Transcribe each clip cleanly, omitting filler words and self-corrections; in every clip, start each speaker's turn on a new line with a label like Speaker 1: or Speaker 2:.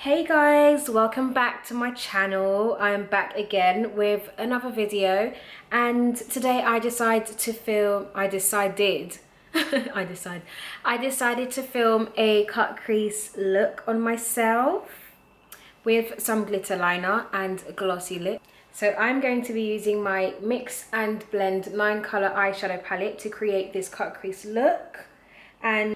Speaker 1: Hey guys, welcome back to my channel. I'm back again with another video, and today I decided to film a cut crease look on myself with some glitter liner and a glossy lip. So I'm going to be using my Mix and Blend 9 color eyeshadow palette to create this cut crease look, and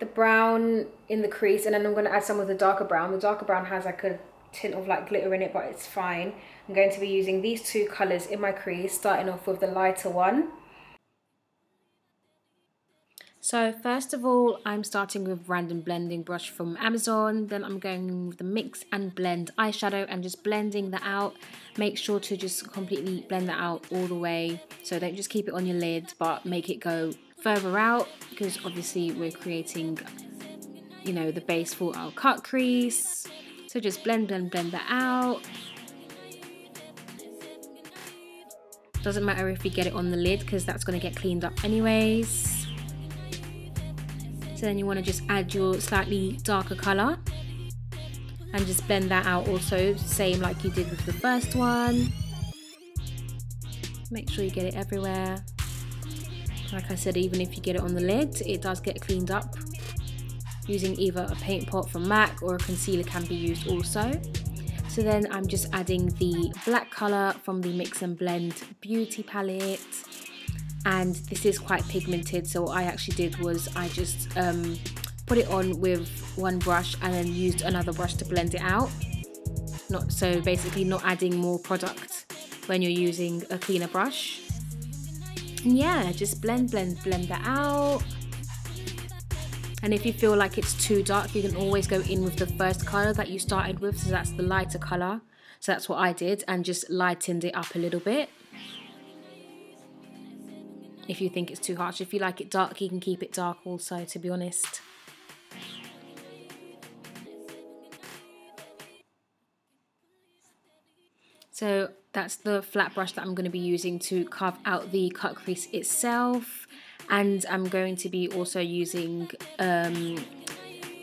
Speaker 1: the brown in the crease, and then I'm going to add some of the darker brown. The darker brown has like a tint of like glitter in it, but it's fine. I'm going to be using these two colors in my crease, starting off with the lighter one. So first of all, I'm starting with random blending brush from Amazon. Then I'm going with the Mix and Blend eyeshadow and just blending that out. Make sure to just completely blend that out all the way. So don't just keep it on your lid, but make it go further out, because obviously we're creating, you know, the base for our cut crease. So just blend that out. Doesn't matter if you get it on the lid, because that's going to get cleaned up anyways. So then you want to just add your slightly darker color and just blend that out also, same like you did with the first one. Make sure you get it everywhere. Like I said, even if you get it on the lid, it does get cleaned up. Using either a paint pot from MAC or a concealer can be used also. So then I'm just adding the black colour from the Mix and Blend Beauty palette. And this is quite pigmented, so what I actually did was I just put it on with one brush and then used another brush to blend it out. So basically not adding more product when you're using a cleaner brush. And yeah, just blend that out. And if you feel like it's too dark, you can always go in with the first color that you started with, so that's the lighter color. So that's what I did, and just lightened it up a little bit. If you think it's too harsh, if you like it dark, you can keep it dark also, to be honest. So that's the flat brush that I'm going to be using to carve out the cut crease itself. And I'm going to be also using a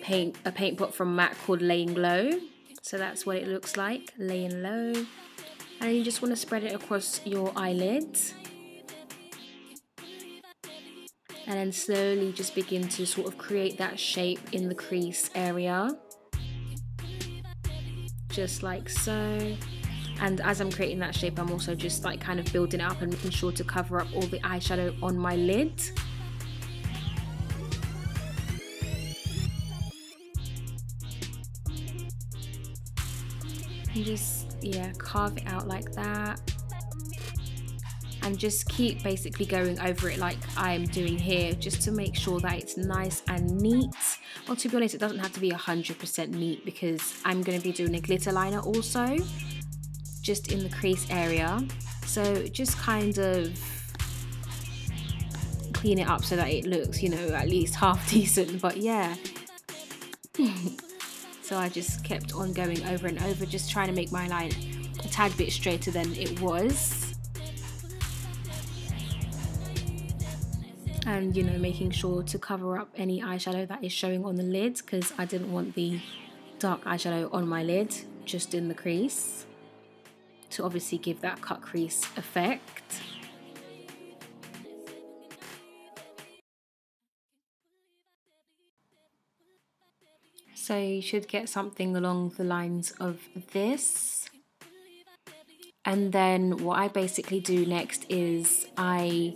Speaker 1: paint pot from MAC called Laying Low. So that's what it looks like, laying low. And you just want to spread it across your eyelids. And then slowly just begin to sort of create that shape in the crease area. Just like so. And as I'm creating that shape, I'm also just like kind of building it up and making sure to cover up all the eyeshadow on my lid. And just, yeah, carve it out like that. And just keep basically going over it like I'm doing here, just to make sure that it's nice and neat. Well, to be honest, it doesn't have to be 100% neat, because I'm going to be doing a glitter liner also, just in the crease area. So just kind of clean it up so that it looks, you know, at least half decent. But yeah. So I just kept on going over and over, just trying to make my line a tad bit straighter than it was. And, you know, making sure to cover up any eyeshadow that is showing on the lid, because I didn't want the dark eyeshadow on my lid, just in the crease, to obviously give that cut crease effect. So you should get something along the lines of this. And then what I basically do next is I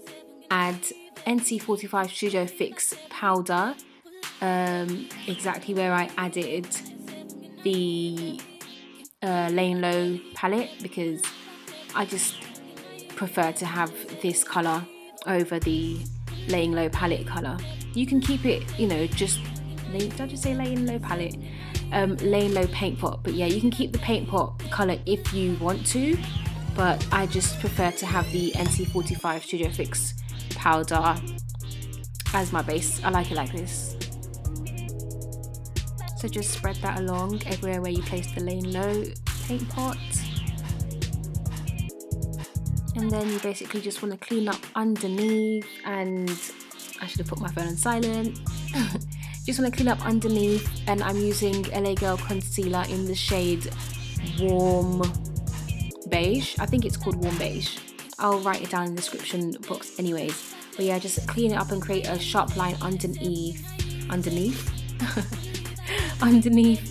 Speaker 1: add NC45 Studio Fix powder, exactly where I added the Laying Low palette, because I just prefer to have this colour over the Laying Low palette colour. You can keep it, you know, just, did I just say Laying Low palette? Laying Low paint pot, but yeah, you can keep the paint pot colour if you want to, but I just prefer to have the NC45 Studio Fix powder as my base. I like it like this. So just spread that along everywhere where you place the Laying Low paint pot. And then you basically just want to clean up underneath, and I should have put my phone on silent. Just want to clean up underneath, and I'm using LA Girl concealer in the shade Warm Beige. I think it's called Warm Beige. I'll write it down in the description box anyways. But yeah, just clean it up and create a sharp line underneath underneath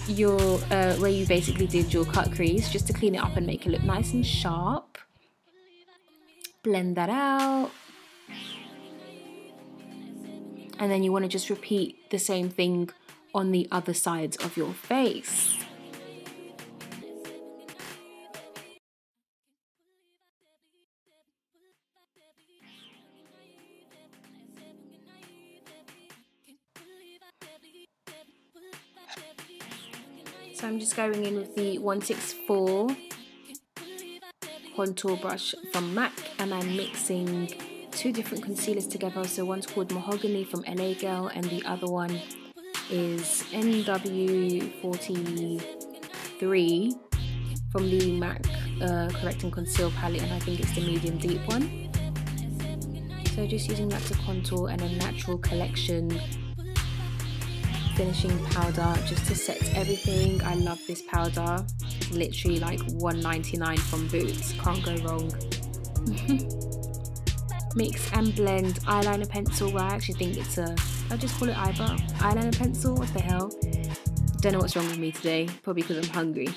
Speaker 1: your where you basically did your cut crease, just to clean it up and make it look nice and sharp. Blend that out. And then you want to just repeat the same thing on the other sides of your face. So I'm just going in with the 164 contour brush from MAC, and I'm mixing two different concealers together. So one's called Mahogany from LA Girl, and the other one is NW43 from the MAC Correct and Conceal palette, and I think it's the medium deep one. So just using that to contour, and a Natural Collection finishing powder just to set everything. I love this powder, literally like $1.99 from Boots, can't go wrong. Mix and blend eyeliner pencil. Well, I actually think it's I'll just call it eyeliner pencil, what the hell. Don't know what's wrong with me today, probably because I'm hungry.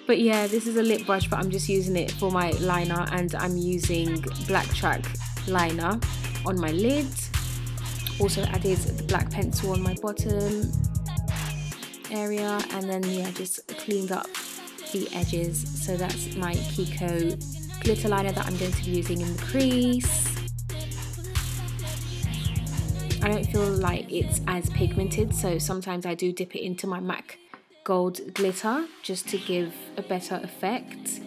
Speaker 1: But yeah, this is a lip brush, but I'm just using it for my liner, and I'm using Black Track liner on my lid. Also added the black pencil on my bottom area, and then yeah, just cleaned up the edges. So that's my Kiko glitter liner that I'm going to be using in the crease. I don't feel like it's as pigmented, so sometimes I do dip it into my MAC gold glitter just to give a better effect.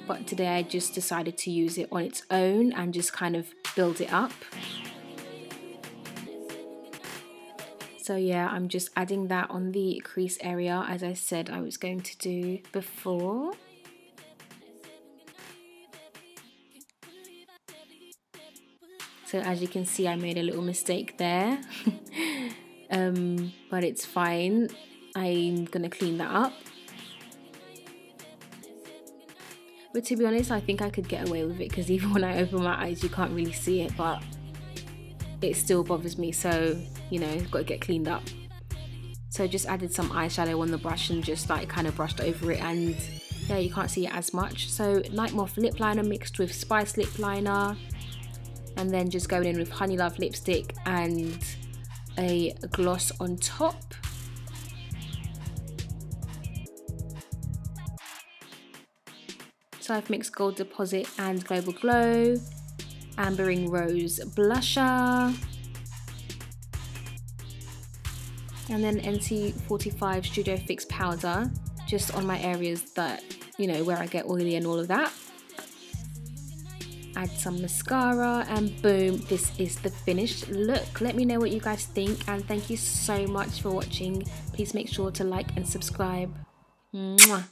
Speaker 1: But today I just decided to use it on its own and just kind of build it up. So yeah, I'm just adding that on the crease area, as I said I was going to do before. So as you can see, I made a little mistake there, but it's fine. I'm gonna clean that up. But to be honest, I think I could get away with it, because even when I open my eyes, you can't really see it, but it still bothers me, so you know, got to get cleaned up. So just added some eyeshadow on the brush and just like kind of brushed over it, and yeah, you can't see it as much. So Nightmoth lip liner mixed with Spice lip liner, and then just going in with Honeylove lipstick and a gloss on top. So I've mixed Gold Deposit and Global Glow, Ambering Rose blusher, and then NC45 Studio Fix powder just on my areas that, you know, where I get oily and all of that. Add some mascara, and boom, this is the finished look. Let me know what you guys think, and thank you so much for watching. Please make sure to like and subscribe. Mwah.